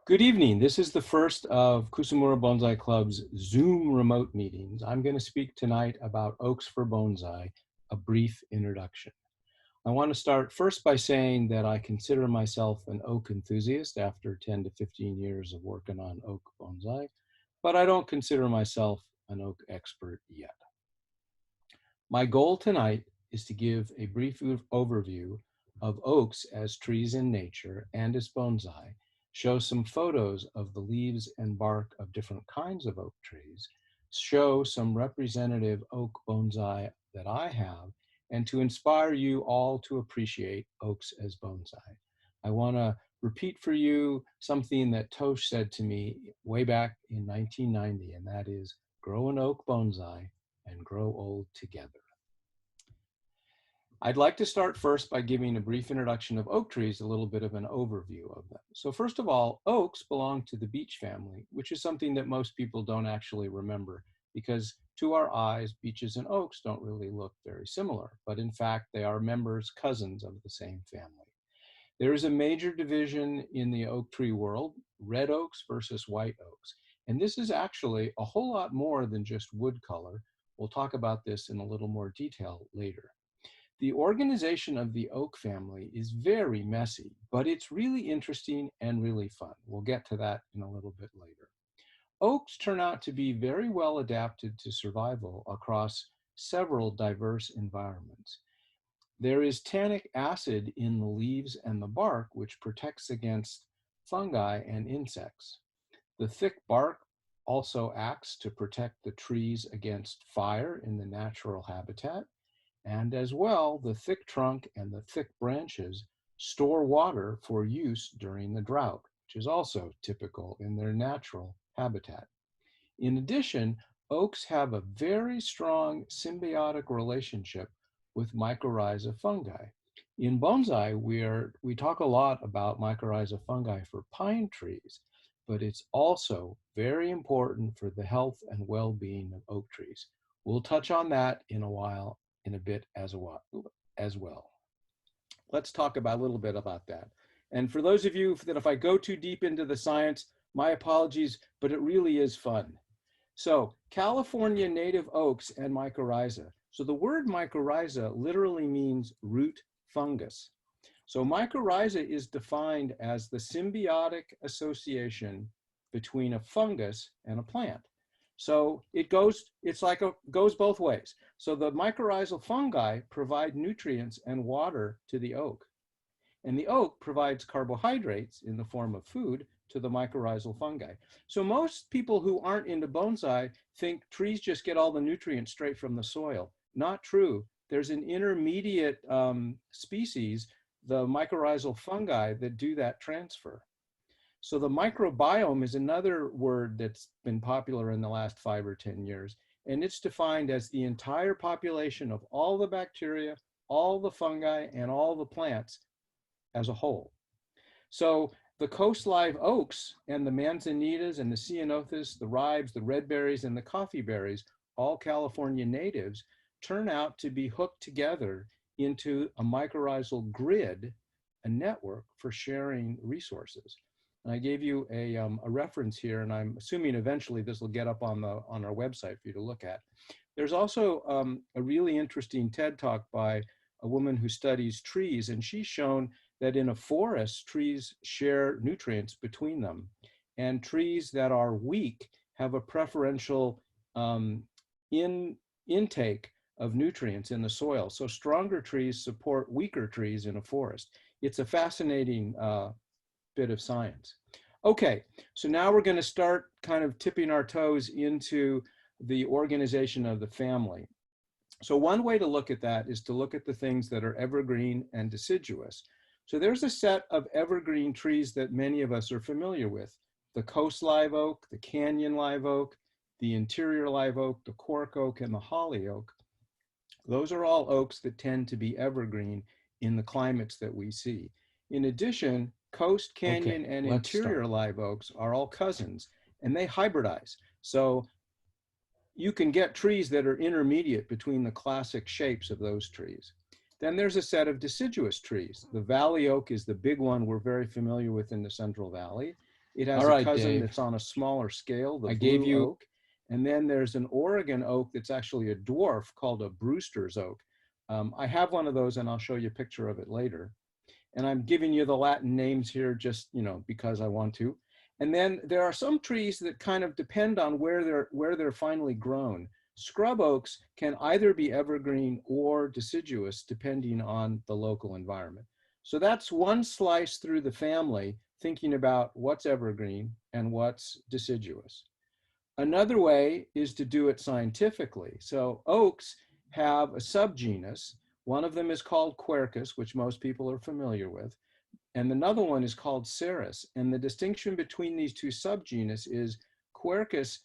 Good evening. This is the first of Kusamura Bonsai Club's Zoom remote meetings. I'm going to speak tonight about oaks for bonsai, a brief introduction. I want to start first by saying that I consider myself an oak enthusiast after 10 to 15 years of working on oak bonsai, but I don't consider myself an oak expert yet. My goal tonight is to give a brief overview of oaks as trees in nature and as bonsai, show some photos of the leaves and bark of different kinds of oak trees, show some representative oak bonsai that I have, and to inspire you all to appreciate oaks as bonsai. I want to repeat for you something that Tosh said to me way back in 1990, and that is, grow an oak bonsai and grow old together. I'd like to start first by giving a brief introduction of oak trees, a little bit of an overview of them. So first of all, oaks belong to the beech family, which is something that most people don't actually remember because to our eyes, beeches and oaks don't really look very similar, but in fact, they are members, cousins of the same family. There is a major division in the oak tree world, red oaks versus white oaks. And this is actually a whole lot more than just wood color. We'll talk about this in a little more detail later. The organization of the oak family is very messy, but it's really interesting and really fun. We'll get to that in a little bit later. Oaks turn out to be very well adapted to survival across several diverse environments. There is tannic acid in the leaves and the bark, which protects against fungi and insects. The thick bark also acts to protect the trees against fire in the natural habitat. And as well, the thick trunk and the thick branches store water for use during the drought, which is also typical in their natural habitat. In addition, oaks have a very strong symbiotic relationship with mycorrhiza fungi. In bonsai, we talk a lot about mycorrhiza fungi for pine trees, but it's also very important for the health and well-being of oak trees. We'll touch on that in a bit as well. Let's talk about a little bit about that. And for those of you that if I go too deep into the science, my apologies, but it really is fun. So California native oaks and mycorrhiza. So the word mycorrhiza literally means root fungus. So mycorrhiza is defined as the symbiotic association between a fungus and a plant. So it goes both ways. So the mycorrhizal fungi provide nutrients and water to the oak. And the oak provides carbohydrates in the form of food to the mycorrhizal fungi. So most people who aren't into bonsai think trees just get all the nutrients straight from the soil. Not true. There's an intermediate species, the mycorrhizal fungi, that do that transfer. So the microbiome is another word that's been popular in the last 5 or 10 years, and it's defined as the entire population of all the bacteria, all the fungi, and all the plants as a whole. So the coast live oaks and the manzanitas and the ceanothus, the ribes, the red berries, and the coffee berries, all California natives, turn out to be hooked together into a mycorrhizal grid, a network for sharing resources. And I gave you a reference here, and I'm assuming eventually this will get up on our website for you to look at. There's also a really interesting TED Talk by a woman who studies trees, and she's shown that in a forest, trees share nutrients between them. And trees that are weak have a preferential intake of nutrients in the soil. So stronger trees support weaker trees in a forest. It's a fascinating bit of science. Okay, so now we're going to start kind of tipping our toes into the organization of the family. So one way to look at that is to look at the things that are evergreen and deciduous. So there's a set of evergreen trees that many of us are familiar with: the coast live oak, the canyon live oak, the interior live oak, the cork oak, and the holly oak. Those are all oaks that tend to be evergreen in the climates that we see. In addition, coast, canyon, and interior live oaks are all cousins, and they hybridize. So you can get trees that are intermediate between the classic shapes of those trees. Then there's a set of deciduous trees. The valley oak is the big one we're very familiar with in the Central Valley. It All has a right, cousin Dave. that's on a smaller scale, the I gave blue you, oak. And then there's an Oregon oak that's actually a dwarf called a Brewster's oak. I have one of those and I'll show you a picture of it later. And I'm giving you the Latin names here just, because I want to. And then there are some trees that kind of depend on where they're finally grown. Scrub oaks can either be evergreen or deciduous depending on the local environment. So that's one slice through the family, thinking about what's evergreen and what's deciduous. Another way is to do it scientifically. So oaks have a subgenus. One of them is called Quercus, which most people are familiar with, and another one is called Cerris. And the distinction between these two subgenus is Quercus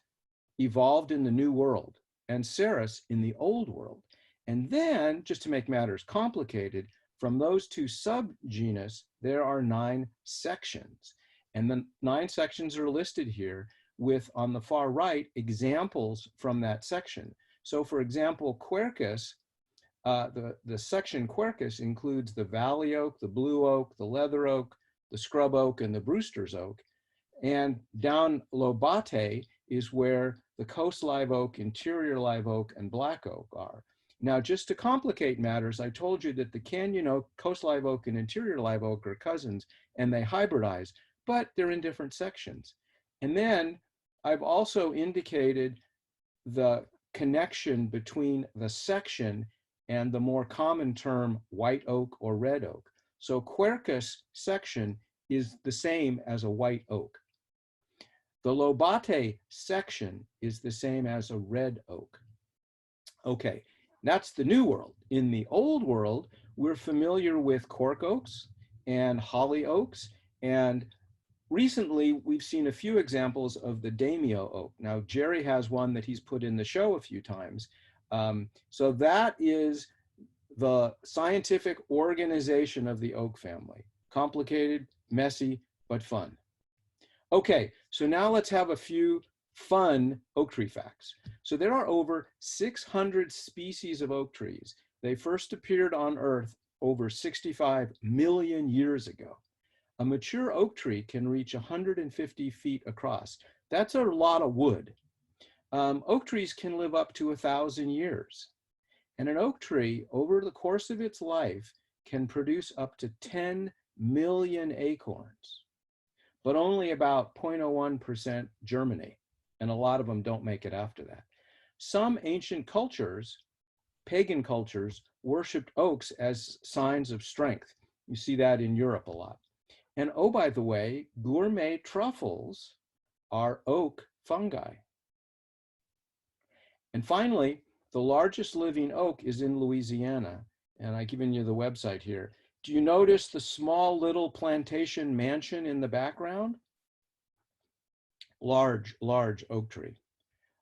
evolved in the New World and Cerris in the Old World. And then, just to make matters complicated, from those two subgenus, there are 9 sections. And the 9 sections are listed here with, on the far right, examples from that section. So for example, Quercus, the section Quercus includes the valley oak, the blue oak, the leather oak, the scrub oak, and the Brewster's oak. And down lobata is where the coast live oak, interior live oak, and black oak are. Now, just to complicate matters, I told you that the canyon oak, coast live oak, and interior live oak are cousins, and they hybridize, but they're in different sections. And then I've also indicated the connection between the section and the more common term white oak or red oak. So Quercus section is the same as a white oak. The lobata section is the same as a red oak. Okay, that's the new world. In the old world, we're familiar with cork oaks and holly oaks, and recently we've seen a few examples of the daimyo oak. Now, Jerry has one that he's put in the show a few times. So that is the scientific organization of the oak family. Complicated, messy, but fun. Okay, so now let's have a few fun oak tree facts. So there are over 600 species of oak trees. They first appeared on Earth over 65 million years ago. A mature oak tree can reach 150 feet across. That's a lot of wood. Oak trees can live up to 1,000 years. And an oak tree, over the course of its life, can produce up to 10 million acorns, but only about 0.01% germinate, and a lot of them don't make it after that. Some ancient cultures, pagan cultures, worshipped oaks as signs of strength. You see that in Europe a lot. And oh, by the way, gourmet truffles are oak fungi. And finally, the largest living oak is in Louisiana, and I've given you the website here. Do you notice the small little plantation mansion in the background? Large, large oak tree.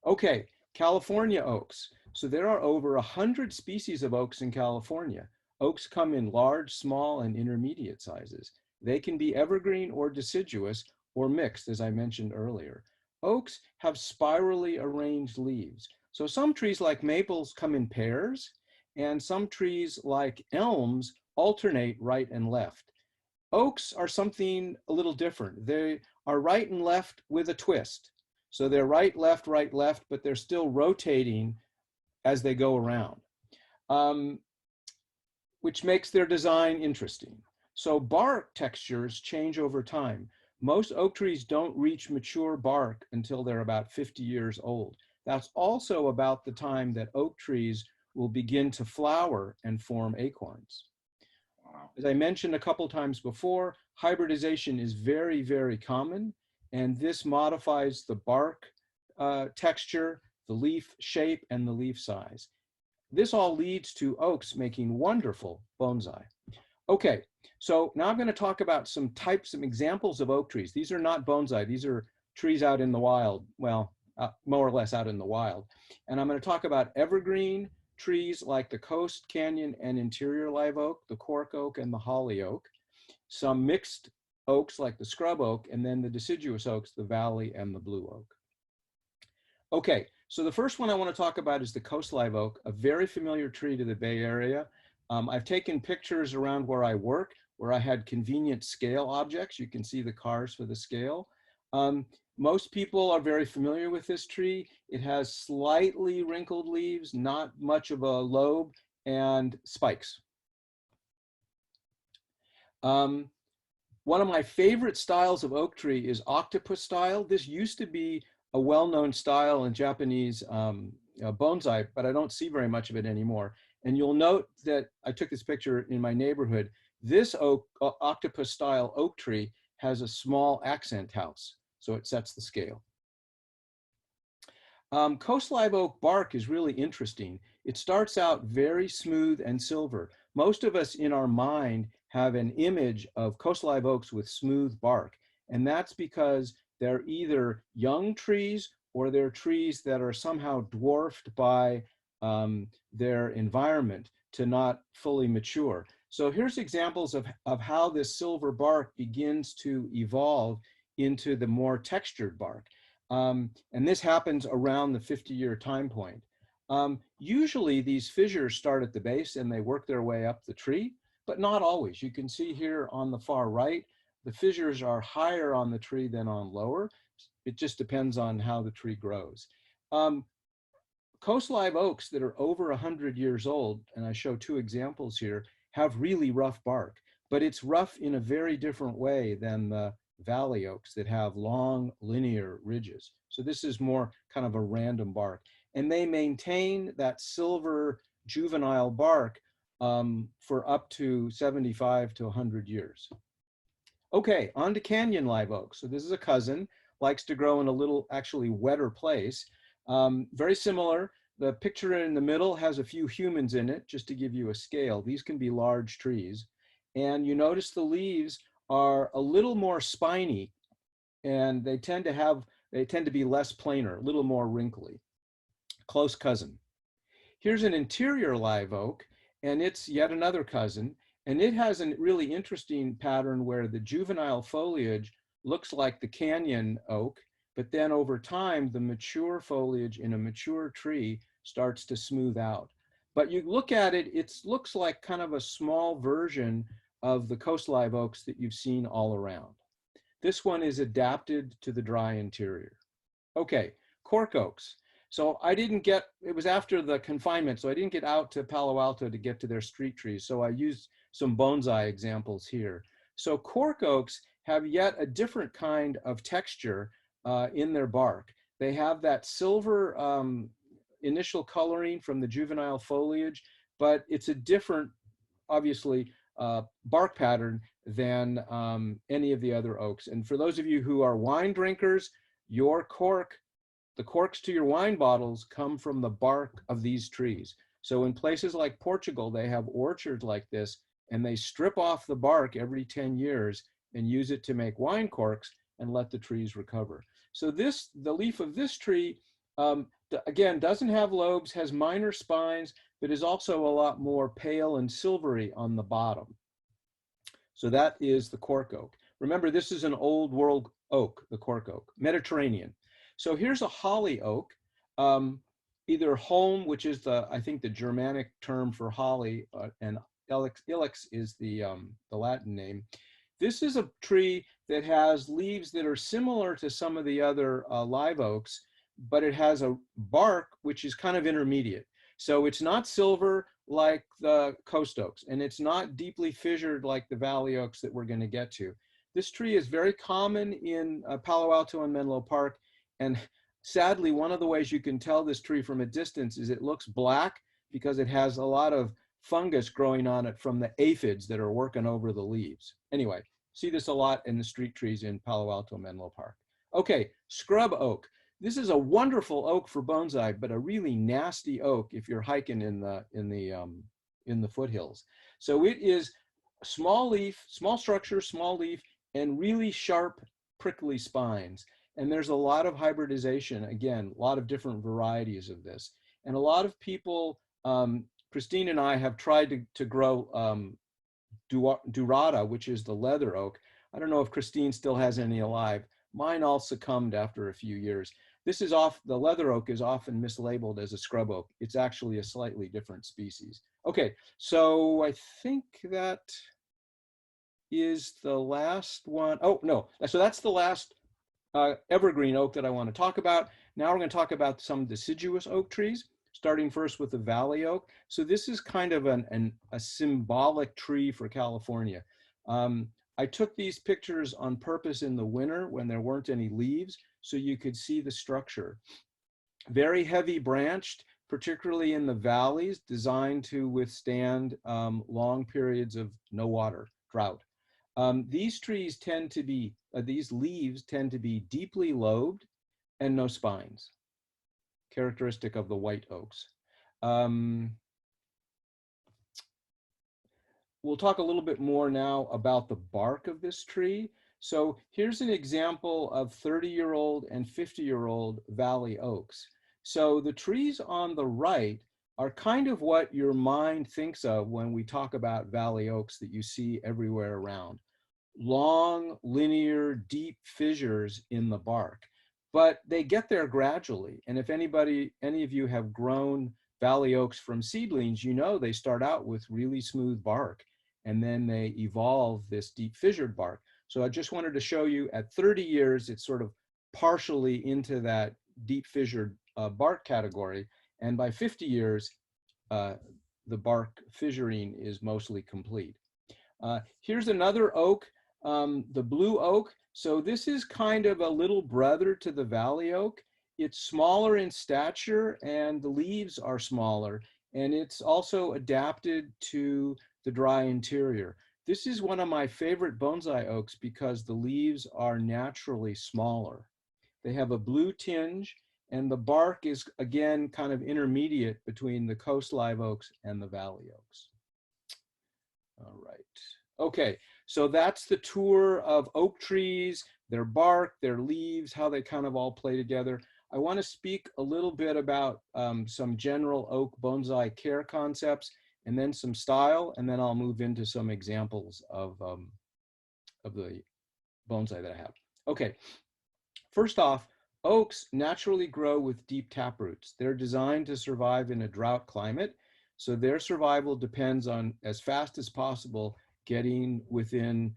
Okay, California oaks. So there are over 100 species of oaks in California. Oaks come in large, small, and intermediate sizes. They can be evergreen or deciduous or mixed, as I mentioned earlier. Oaks have spirally arranged leaves. So some trees like maples come in pairs, and some trees like elms alternate right and left. Oaks are something a little different. They are right and left with a twist. So they're right, left, but they're still rotating as they go around, which makes their design interesting. So bark textures change over time. Most oak trees don't reach mature bark until they're about 50 years old. That's also about the time that oak trees will begin to flower and form acorns. As I mentioned a couple times before, hybridization is very, very common, and this modifies the bark texture, the leaf shape, and the leaf size. This all leads to oaks making wonderful bonsai. Okay, so now I'm going to talk about some examples of oak trees. These are not bonsai, these are trees out in the wild, well, more or less out in the wild. And I'm going to talk about evergreen trees like the coast, canyon, and interior live oak, the cork oak, and the holly oak. Some mixed oaks like the scrub oak, and then the deciduous oaks, the valley and the blue oak. Okay, so the first one I want to talk about is the coast live oak, a very familiar tree to the Bay Area. I've taken pictures around where I work, where I had convenient scale objects. You can see the cars for the scale. Most people are very familiar with this tree. It has slightly wrinkled leaves, not much of a lobe, and spikes. One of my favorite styles of oak tree is Octopus style. This used to be a well-known style in Japanese bonsai, but I don't see very much of it anymore. And you'll note that I took this picture in my neighborhood. This oak, Octopus style oak tree has a small accent house, so it sets the scale. Coast live oak bark is really interesting. It starts out very smooth and silver. Most of us in our mind have an image of coast live oaks with smooth bark, and that's because they're either young trees or they're trees that are somehow dwarfed by their environment to not fully mature. So here's examples of how this silver bark begins to evolve into the more textured bark. And this happens around the 50-year time point. Usually these fissures start at the base and they work their way up the tree, but not always. You can see here on the far right, the fissures are higher on the tree than on lower. It just depends on how the tree grows. Coast live oaks that are over 100 years old, and I show two examples here, have really rough bark, but it's rough in a very different way than the valley oaks that have long linear ridges. So this is more kind of a random bark. And they maintain that silver juvenile bark for up to 75 to 100 years. Okay, on to canyon live oak. So this is a cousin, likes to grow in a little actually wetter place. Very similar. The picture in the middle has a few humans in it, just to give you a scale. These can be large trees. And you notice the leaves are a little more spiny, and they tend to be less planar, a little more wrinkly. Close cousin. Here's an interior live oak, and it's yet another cousin, and it has a really interesting pattern where the juvenile foliage looks like the canyon oak, but then over time, the mature foliage in a mature tree starts to smooth out. But you look at it, it looks like kind of a small version of the coast live oaks that you've seen all around. This one is adapted to the dry interior. Okay, cork oaks. So I didn't get, it was after the confinement, so I didn't get out to Palo Alto to get to their street trees. So I used some bonsai examples here. So cork oaks have yet a different kind of texture in their bark. They have that silver initial coloring from the juvenile foliage, but it's a different, obviously, bark pattern than any of the other oaks. And for those of you who are wine drinkers, your cork, the corks to your wine bottles come from the bark of these trees. So in places like Portugal, they have orchards like this, and they strip off the bark every 10 years and use it to make wine corks and let the trees recover. So this, the leaf of this tree, again, doesn't have lobes, has minor spines, but is also a lot more pale and silvery on the bottom. So that is the cork oak. Remember, this is an old world oak, the cork oak, Mediterranean. So here's a holly oak, either Holme, which is I think the Germanic term for holly, and ilex is the Latin name. This is a tree that has leaves that are similar to some of the other live oaks, but it has a bark which is kind of intermediate. So it's not silver like the coast oaks, and it's not deeply fissured like the valley oaks that we're going to get to. This tree is very common in Palo Alto and Menlo Park, and sadly, one of the ways you can tell this tree from a distance is it looks black because it has a lot of fungus growing on it from the aphids that are working over the leaves. Anyway, see this a lot in the street trees in Palo Alto, Menlo Park. Okay, scrub oak. This is a wonderful oak for bonsai, but a really nasty oak if you're hiking in the foothills. So it is small leaf, small structure, small leaf, and really sharp, prickly spines. And there's a lot of hybridization, again, a lot of different varieties of this. And a lot of people, Christine and I have tried to grow Dorada, which is the leather oak. I don't know if Christine still has any alive. Mine all succumbed after a few years. This is the leather oak is often mislabeled as a scrub oak. It's actually a slightly different species. Okay, so I think that is the last one. Oh, no, so that's the last evergreen oak that I want to talk about. Now we're going to talk about some deciduous oak trees, starting first with the valley oak. So this is kind of a symbolic tree for California. I took these pictures on purpose in the winter when there weren't any leaves, so you could see the structure. Very heavy branched, particularly in the valleys, designed to withstand long periods of no water, drought. These trees tend to be, these leaves tend to be deeply lobed and no spines, characteristic of the white oaks. We'll talk a little bit more now about the bark of this tree. So here's an example of 30-year-old and 50-year-old valley oaks. So the trees on the right are kind of what your mind thinks of when we talk about valley oaks that you see everywhere around. Long, linear, deep fissures in the bark, but they get there gradually. And if any of you have grown valley oaks from seedlings, you know they start out with really smooth bark, and then they evolve this deep fissured bark. So I just wanted to show you at 30 years, it's sort of partially into that deep fissured bark category. And by 50 years, the bark fissuring is mostly complete. Here's another oak, the blue oak. So this is kind of a little brother to the valley oak. It's smaller in stature and the leaves are smaller, and it's also adapted to the dry interior. This is one of my favorite bonsai oaks because the leaves are naturally smaller. They have a blue tinge, and the bark is, again, kind of intermediate between the coast live oaks and the valley oaks. All right. Okay, so that's the tour of oak trees, their bark, their leaves, how they kind of all play together. I want to speak a little bit about some general oak bonsai care concepts, and then some style, and then I'll move into some examples of the bonsai that I have. Okay, first off, oaks naturally grow with deep taproots. They're designed to survive in a drought climate, so their survival depends on, as fast as possible, getting within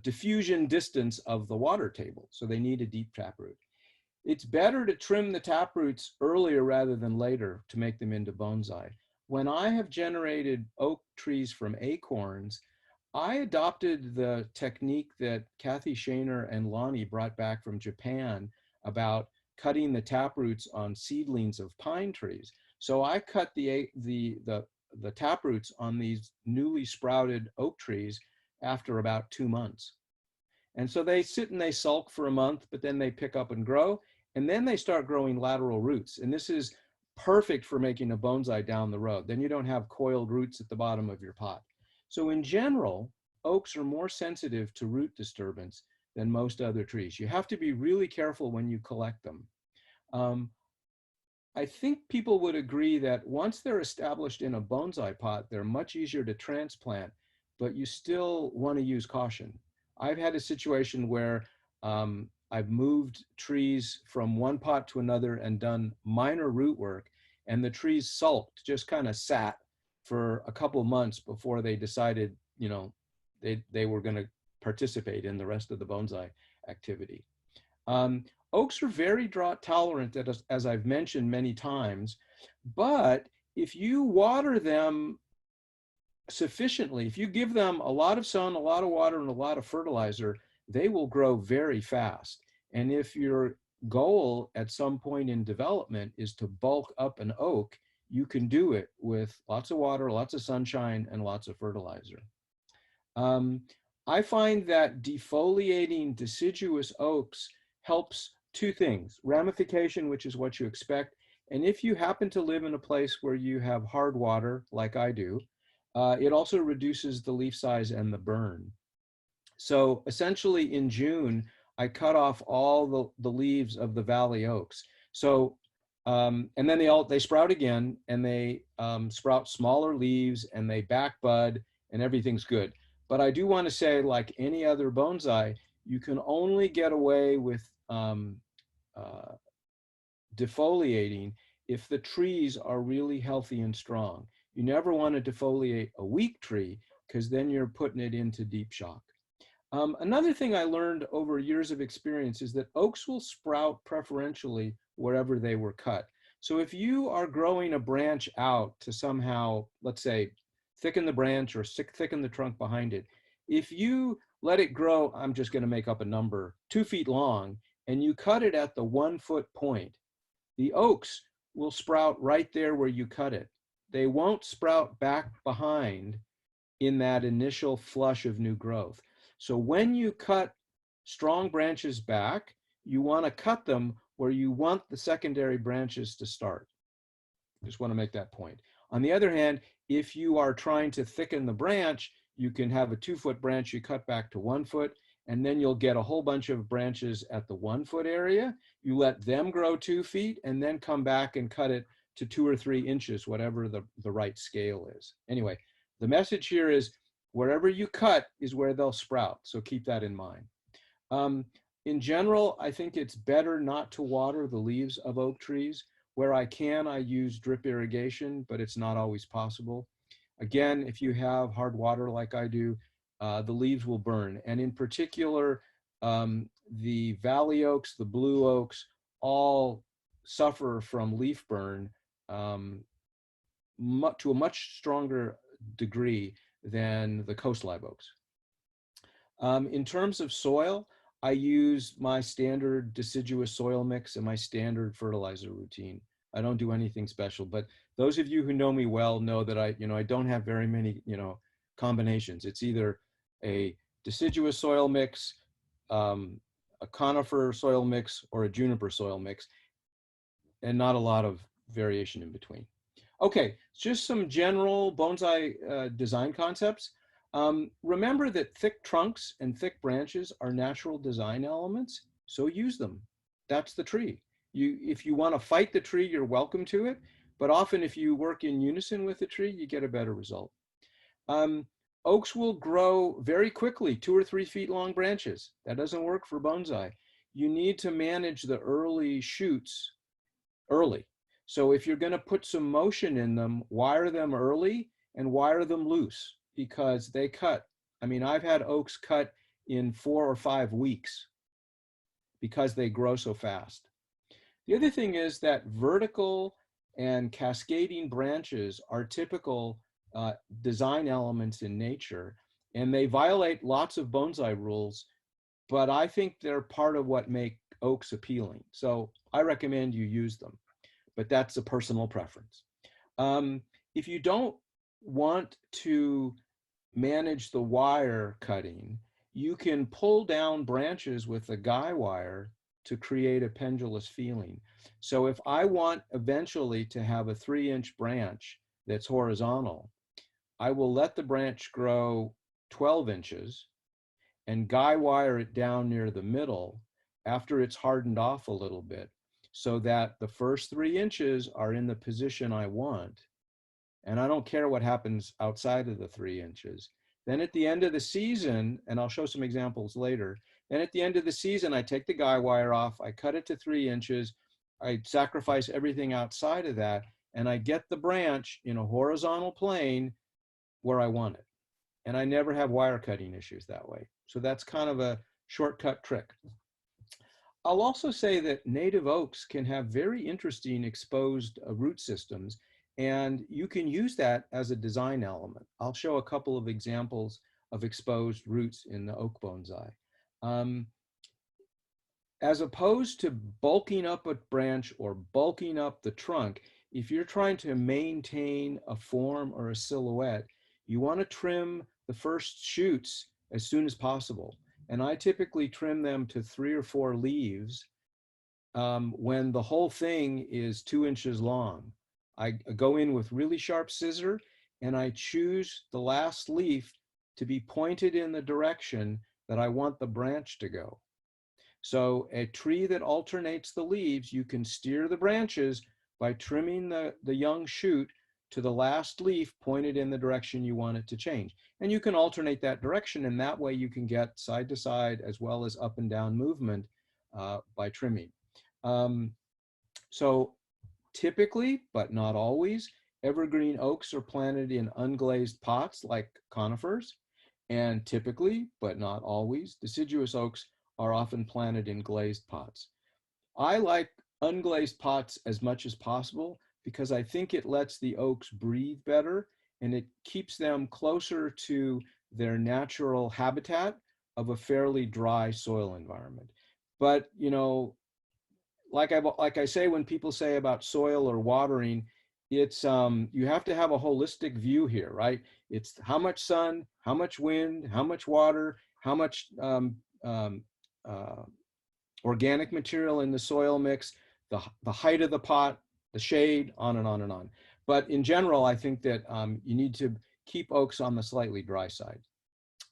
diffusion distance of the water table. So they need a deep taproot. It's better to trim the taproots earlier rather than later to make them into bonsai. When I have generated oak trees from acorns, I adopted the technique that Kathy Shaner and Lonnie brought back from Japan about cutting the taproots on seedlings of pine trees. So I cut the taproots on these newly sprouted oak trees after about 2 months. And so they sit and they sulk for a month, but then they pick up and grow, and then they start growing lateral roots. And this is perfect for making a bonsai down the road. Then you don't have coiled roots at the bottom of your pot. So in general, oaks are more sensitive to root disturbance than most other trees. You have to be really careful when you collect them. I think people would agree that once they're established in a bonsai pot, they're much easier to transplant, but you still want to use caution. I've had a situation where I've moved trees from one pot to another and done minor root work, and the trees sulked, just kind of sat for a couple months before they decided, you know, they were going to participate in the rest of the bonsai activity. Oaks are very drought tolerant, as I've mentioned many times, but if you water them sufficiently, if you give them a lot of sun, a lot of water, and a lot of fertilizer, they will grow very fast. And if your goal at some point in development is to bulk up an oak, you can do it with lots of water, lots of sunshine, and lots of fertilizer. I find that defoliating deciduous oaks helps two things: ramification, which is what you expect, and if you happen to live in a place where you have hard water, like I do, it also reduces the leaf size and the burn. So essentially in June, I cut off all the leaves of the valley oaks. So, and then they sprout again, and they sprout smaller leaves, and they back bud, and everything's good. But I do want to say, like any other bonsai, you can only get away with defoliating if the trees are really healthy and strong. You never want to defoliate a weak tree, because then you're putting it into deep shock. Another thing I learned over years of experience is that oaks will sprout preferentially wherever they were cut. So if you are growing a branch out to somehow, let's say, thicken the branch or thicken the trunk behind it, if you let it grow, I'm just going to make up a number, 2 feet long, and you cut it at the 1 foot point, the oaks will sprout right there where you cut it. They won't sprout back behind in that initial flush of new growth. So when you cut strong branches back, you want to cut them where you want the secondary branches to start. Just want to make that point. On the other hand, if you are trying to thicken the branch, you can have a 2-foot branch you cut back to 1 foot, and then you'll get a whole bunch of branches at the 1-foot area. You let them grow 2 feet and then come back and cut it to 2 or 3 inches, whatever the right scale is. Anyway, the message here is wherever you cut is where they'll sprout. So keep that in mind. In general, I think it's better not to water the leaves of oak trees. Where I can, I use drip irrigation, but it's not always possible. Again, if you have hard water like I do, the leaves will burn. And in particular, the valley oaks, the blue oaks, all suffer from leaf burn to a much stronger degree than the coast live oaks. In terms of soil, I use my standard deciduous soil mix and my standard fertilizer routine. I don't do anything special, but those of you who know me well know that I don't have very many, combinations. It's either a deciduous soil mix, a conifer soil mix, or a juniper soil mix, and not a lot of variation in between. Okay, just some general bonsai design concepts. Remember that thick trunks and thick branches are natural design elements, so use them. That's the tree. If you want to fight the tree, you're welcome to it, but often if you work in unison with the tree, you get a better result. Oaks will grow very quickly, 2 or 3 feet long branches. That doesn't work for bonsai. You need to manage the early shoots early. So if you're going to put some motion in them, wire them early and wire them loose, because they cut. I mean, I've had oaks cut in 4 or 5 weeks because they grow so fast. The other thing is that vertical and cascading branches are typical design elements in nature, and they violate lots of bonsai rules, but I think they're part of what make oaks appealing. So I recommend you use them, but that's a personal preference. If you don't want to manage the wire cutting, you can pull down branches with a guy wire to create a pendulous feeling. So if I want eventually to have a 3-inch branch that's horizontal, I will let the branch grow 12 inches and guy wire it down near the middle after it's hardened off a little bit, so that the first 3 inches are in the position I want. And I don't care what happens outside of the 3 inches. Then at the end of the season, and I'll show some examples later, then at the end of the season, I take the guy wire off, I cut it to 3 inches, I sacrifice everything outside of that, and I get the branch in a horizontal plane where I want it. And I never have wire cutting issues that way. So that's kind of a shortcut trick. I'll also say that native oaks can have very interesting exposed root systems, and you can use that as a design element. I'll show a couple of examples of exposed roots in the oak bonsai. As opposed to bulking up a branch or bulking up the trunk, if you're trying to maintain a form or a silhouette, you want to trim the first shoots as soon as possible. And I typically trim them to 3 or 4 leaves when the whole thing is 2 inches long. I go in with really sharp scissor and I choose the last leaf to be pointed in the direction that I want the branch to go. So a tree that alternates the leaves, you can steer the branches by trimming the young shoot to the last leaf pointed in the direction you want it to change. And you can alternate that direction, and that way you can get side to side as well as up and down movement by trimming. So typically, but not always, evergreen oaks are planted in unglazed pots like conifers. And typically, but not always, deciduous oaks are often planted in glazed pots. I like unglazed pots as much as possible because I think it lets the oaks breathe better and it keeps them closer to their natural habitat of a fairly dry soil environment. But, you know, like I say, when people say about soil or watering, it's you have to have a holistic view here, right? It's how much sun, how much wind, how much water, how much uh, organic material in the soil mix, the height of the pot, the shade, on and on and on. But in general, I think that you need to keep oaks on the slightly dry side.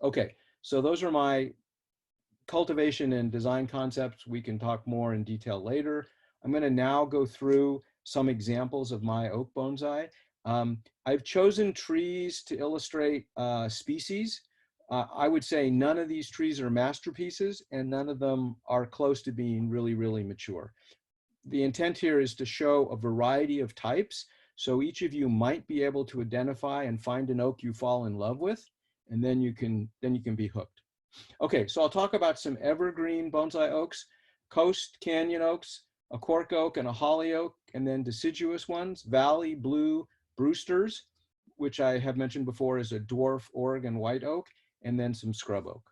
Okay, so those are my cultivation and design concepts. We can talk more in detail later. I'm going to now go through some examples of my oak bonsai. I've chosen trees to illustrate species. I would say none of these trees are masterpieces and none of them are close to being really, really mature. The intent here is to show a variety of types. So each of you might be able to identify and find an oak you fall in love with, and then you can be hooked. Okay, so I'll talk about some evergreen bonsai oaks, coast canyon oaks, a cork oak and a holly oak, and then deciduous ones, valley blue Brewsters, which I have mentioned before is a dwarf Oregon white oak, and then some scrub oak.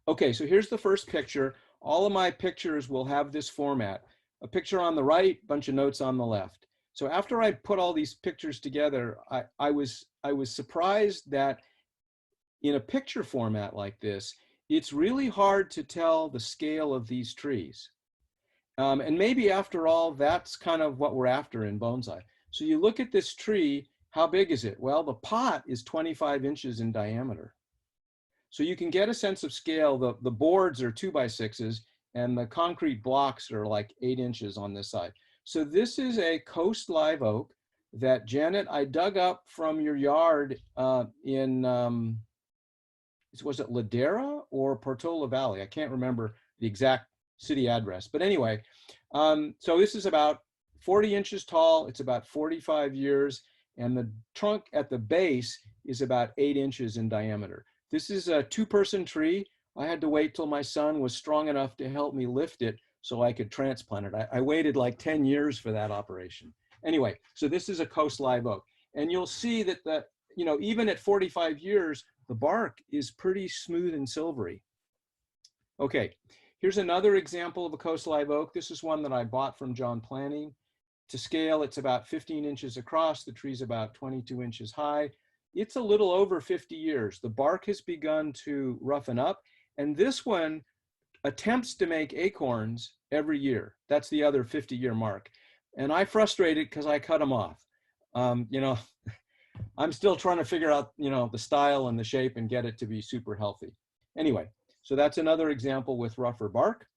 Okay, so here's the first picture. All of my pictures will have this format. A picture on the right, bunch of notes on the left. So after I put all these pictures together, I was surprised that in a picture format like this, it's really hard to tell the scale of these trees. And maybe after all, that's kind of what we're after in bonsai. So you look at this tree, how big is it? Well, the pot is 25 inches in diameter. So you can get a sense of scale. The boards are 2x6s and the concrete blocks are like 8 inches on this side. So this is a coast live oak that, Janet, I dug up from your yard in, was it Ladera or Portola Valley? I can't remember the exact city address, but anyway, so this is about 40 inches tall. It's about 45 years, and the trunk at the base is about 8 inches in diameter. This is a 2-person tree. I had to wait till my son was strong enough to help me lift it so I could transplant it. I waited like 10 years for that operation. Anyway, so this is a coast live oak. And you'll see that even at 45 years, the bark is pretty smooth and silvery. Okay, here's another example of a coast live oak. This is one that I bought from John Planning. To scale, it's about 15 inches across. The tree's about 22 inches high. It's a little over 50 years. The bark has begun to roughen up, and this one attempts to make acorns every year. That's the other 50-year mark. And I frustrated because I cut them off. I'm still trying to figure out, the style and the shape and get it to be super healthy. Anyway, so that's another example with rougher bark.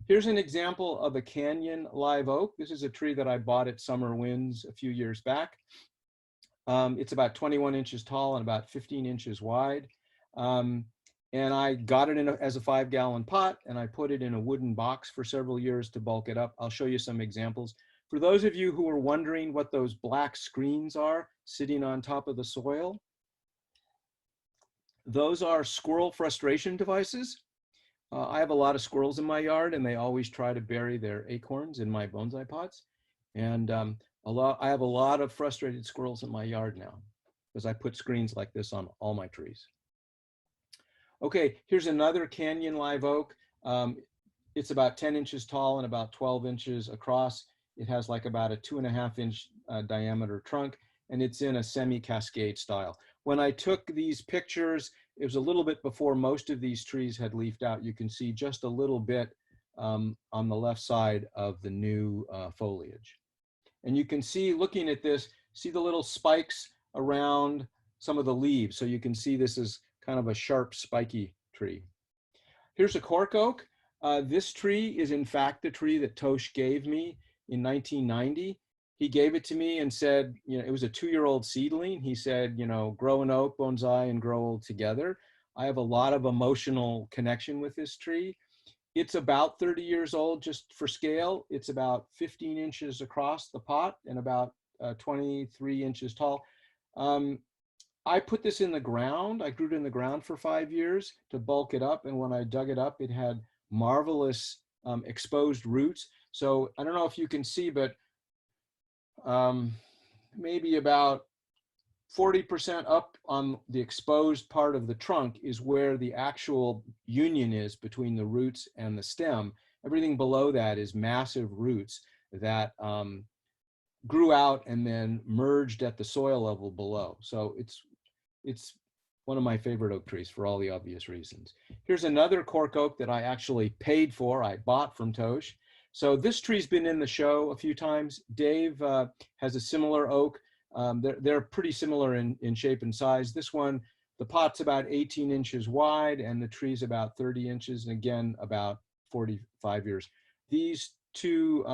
Here's an example of a canyon live oak. This is a tree that I bought at Summer Winds a few years back. It's about 21 inches tall and about 15 inches wide. And I got it as a 5-gallon pot, and I put it in a wooden box for several years to bulk it up. I'll show you some examples. For those of you who are wondering what those black screens are sitting on top of the soil, those are squirrel frustration devices. I have a lot of squirrels in my yard, and they always try to bury their acorns in my bonsai pots. And I have a lot of frustrated squirrels in my yard now because I put screens like this on all my trees. Okay, here's another canyon live oak. It's about 10 inches tall and about 12 inches across. It has like about a 2.5-inch diameter trunk, and it's in a semi-cascade style. When I took these pictures, it was a little bit before most of these trees had leafed out. You can see just a little bit on the left side of the new foliage. And you can see, looking at this, see the little spikes around some of the leaves. So you can see this is kind of a sharp, spiky tree. Here's a cork oak. This tree is in fact the tree that Tosh gave me in 1990. He gave it to me and said, it was a 2-year-old seedling. He said, grow an oak bonsai and grow old together. I have a lot of emotional connection with this tree. It's about 30 years old, just for scale. It's about 15 inches across the pot and about 23 inches tall. I put this in the ground. I grew it in the ground for 5 years to bulk it up. And when I dug it up, it had marvelous exposed roots. So I don't know if you can see, but maybe about 40% up on the exposed part of the trunk is where the actual union is between the roots and the stem. Everything below that is massive roots that grew out and then merged at the soil level below. So it's one of my favorite oak trees for all the obvious reasons. Here's another cork oak that I actually paid for, I bought from Tosh. So this tree's been in the show a few times. Dave has a similar oak. They're pretty similar in shape and size. This one, the pot's about 18 inches wide and the tree's about 30 inches, and again, about 45 years. These two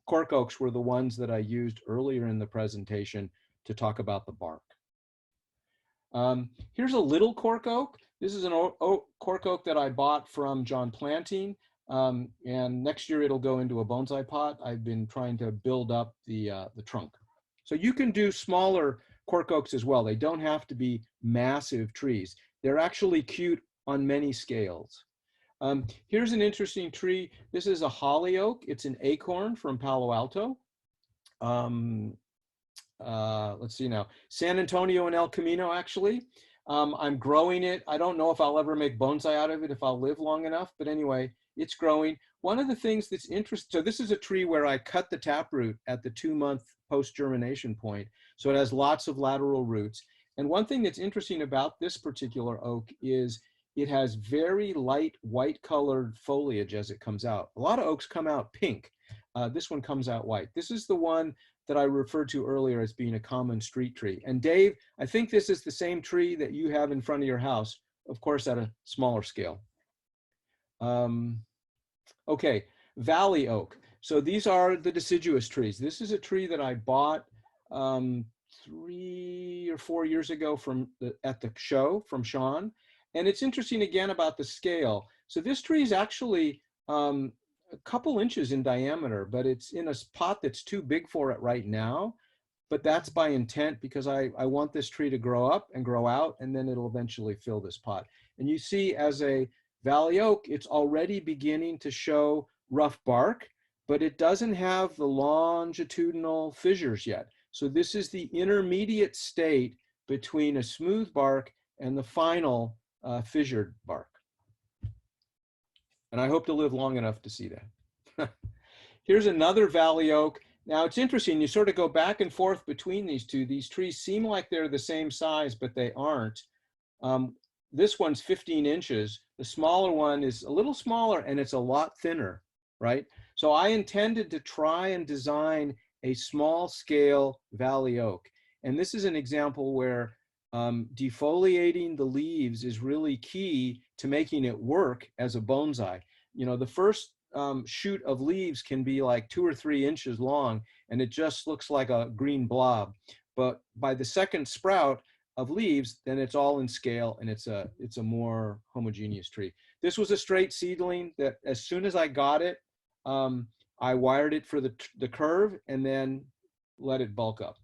cork oaks were the ones that I used earlier in the presentation to talk about the bark. Here's a little cork oak. This is an cork oak that I bought from John Planting, and next year it'll go into a bonsai pot. I've been trying to build up the trunk. So you can do smaller cork oaks as well. They don't have to be massive trees. They're actually cute on many scales. Here's an interesting tree. This is a holly oak. It's an acorn from Palo Alto. Let's see now, San Antonio and El Camino, actually. I'm growing it. I don't know if I'll ever make bonsai out of it, if I'll live long enough, but anyway, it's growing. One of the things that's interesting, so this is a tree where I cut the taproot at the 2-month post-germination point, so it has lots of lateral roots. And one thing that's interesting about this particular oak is it has very light white colored foliage as it comes out. A lot of oaks come out pink. This one comes out white. This is the one that I referred to earlier as being a common street tree. And Dave, I think this is the same tree that you have in front of your house, of course, at a smaller scale. Okay, valley oak. So these are the deciduous trees. This is a tree that I bought 3 or 4 years ago at the show from Sean. And it's interesting again about the scale. So this tree is actually a couple inches in diameter, but it's in a pot that's too big for it right now. But that's by intent, because I want this tree to grow up and grow out, and then it'll eventually fill this pot. And you see, as a valley oak, it's already beginning to show rough bark, but it doesn't have the longitudinal fissures yet. So this is the intermediate state between a smooth bark and the final fissured bark. And I hope to live long enough to see that. Here's another valley oak. Now it's interesting, you sort of go back and forth between these two. These trees seem like they're the same size, but they aren't. This one's 15 inches. The smaller one is a little smaller and it's a lot thinner, right? So I intended to try and design a small scale valley oak. And this is an example where defoliating the leaves is really key to making it work as a bonsai. You know, the first shoot of leaves can be like 2 or 3 inches long and it just looks like a green blob. But by the second sprout of leaves, then it's all in scale and it's a more homogeneous tree. This was a straight seedling that as soon as I got it, I wired it for the curve and then let it bulk up.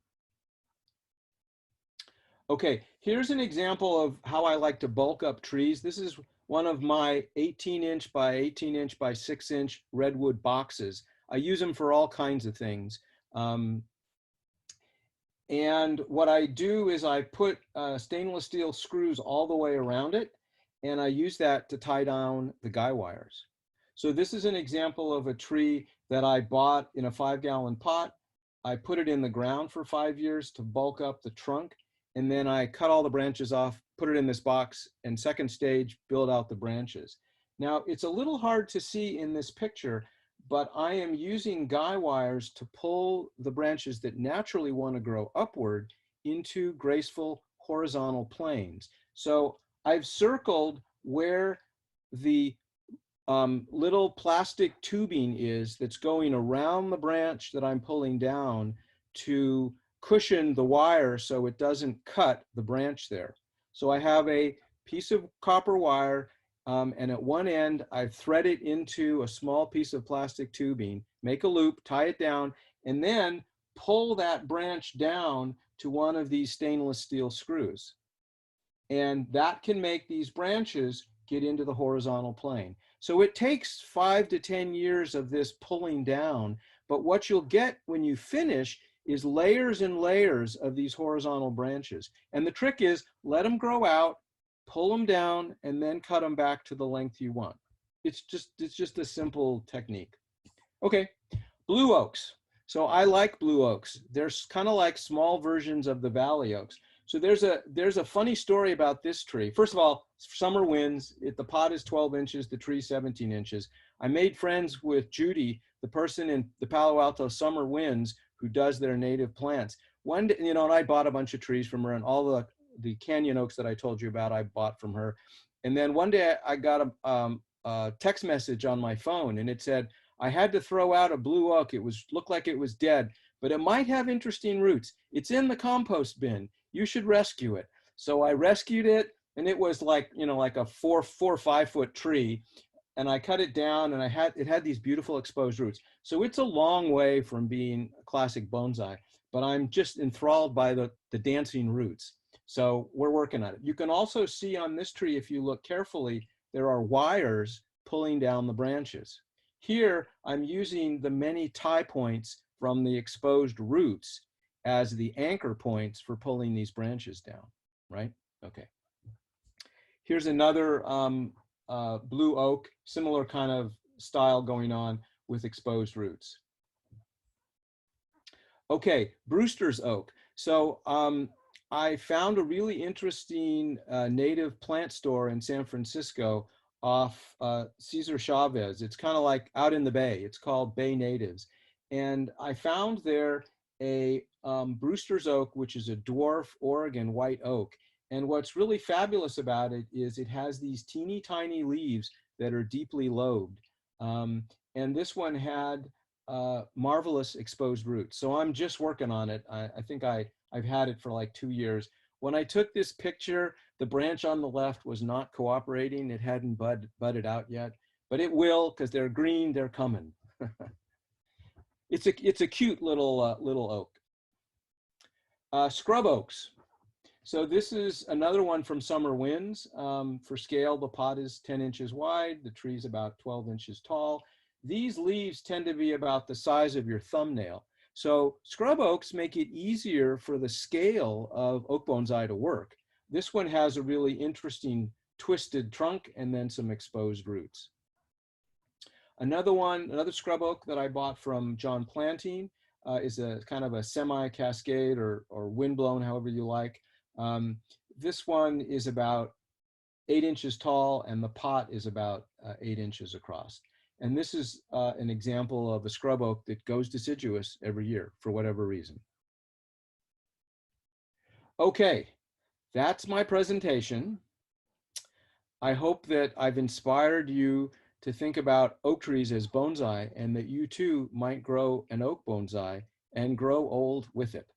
Okay, here's an example of how I like to bulk up trees. This is one of my 18-inch by 18-inch by 6-inch redwood boxes. I use them for all kinds of things. And what I do is I put stainless steel screws all the way around it, and I use that to tie down the guy wires. So this is an example of a tree that I bought in a 5-gallon pot. I put it in the ground for 5 years to bulk up the trunk. And then I cut all the branches off, put it in this box, and second stage, build out the branches. Now, it's a little hard to see in this picture, but I am using guy wires to pull the branches that naturally want to grow upward into graceful horizontal planes. So I've circled where the little plastic tubing is that's going around the branch that I'm pulling down to cushion the wire so it doesn't cut the branch there. So I have a piece of copper wire and at one end I've threaded into a small piece of plastic tubing, make a loop, tie it down, and then pull that branch down to one of these stainless steel screws. And that can make these branches get into the horizontal plane. So it takes 5 to 10 years of this pulling down, but what you'll get when you finish is layers and layers of these horizontal branches. And the trick is let them grow out, pull them down, and then cut them back to the length you want. It's just a simple technique. Okay, blue oaks. So I like blue oaks. They're kind of like small versions of the valley oaks. So there's a funny story about this tree. First of all, summer winds. The pot is 12 inches, the tree 17 inches. I made friends with Judy, the person in the Palo Alto Summer Winds who does their native plants. One day, and I bought a bunch of trees from her, and all the canyon oaks that I told you about, I bought from her. And then one day I got a text message on my phone, and it said, I had to throw out a blue oak. It looked like it was dead, but it might have interesting roots. It's in the compost bin. You should rescue it. So I rescued it, and it was like, like a 4 or 5 foot tree. And I cut it down, and it had these beautiful exposed roots. So it's a long way from being a classic bonsai, but I'm just enthralled by the dancing roots. So we're working on it. You can also see on this tree, if you look carefully, there are wires pulling down the branches. Here, I'm using the many tie points from the exposed roots as the anchor points for pulling these branches down, right? Okay. Here's another blue oak, similar kind of style going on with exposed roots. Okay, Brewster's oak. So I found a really interesting native plant store in San Francisco off Cesar Chavez. It's kind of like out in the bay. It's called Bay Natives. And I found there a Brewster's oak, which is a dwarf Oregon white oak. And what's really fabulous about it is it has these teeny tiny leaves that are deeply lobed. And this one had marvelous exposed roots. So I'm just working on it. I think I've had it for like 2 years. When I took this picture, the branch on the left was not cooperating. It hadn't budded out yet, but it will, because they're green, they're coming. It's a cute little oak. Scrub oaks. So this is another one from Summer Winds. For scale, the pot is 10 inches wide. The tree's about 12 inches tall. These leaves tend to be about the size of your thumbnail. So scrub oaks make it easier for the scale of oak bonsai to work. This one has a really interesting twisted trunk and then some exposed roots. Another scrub oak that I bought from John Planting is a kind of a semi-cascade or windblown, however you like. This one is about 8 inches tall, and the pot is about 8 inches across. And this is an example of a scrub oak that goes deciduous every year for whatever reason. Okay, that's my presentation. I hope that I've inspired you to think about oak trees as bonsai, and that you too might grow an oak bonsai and grow old with it.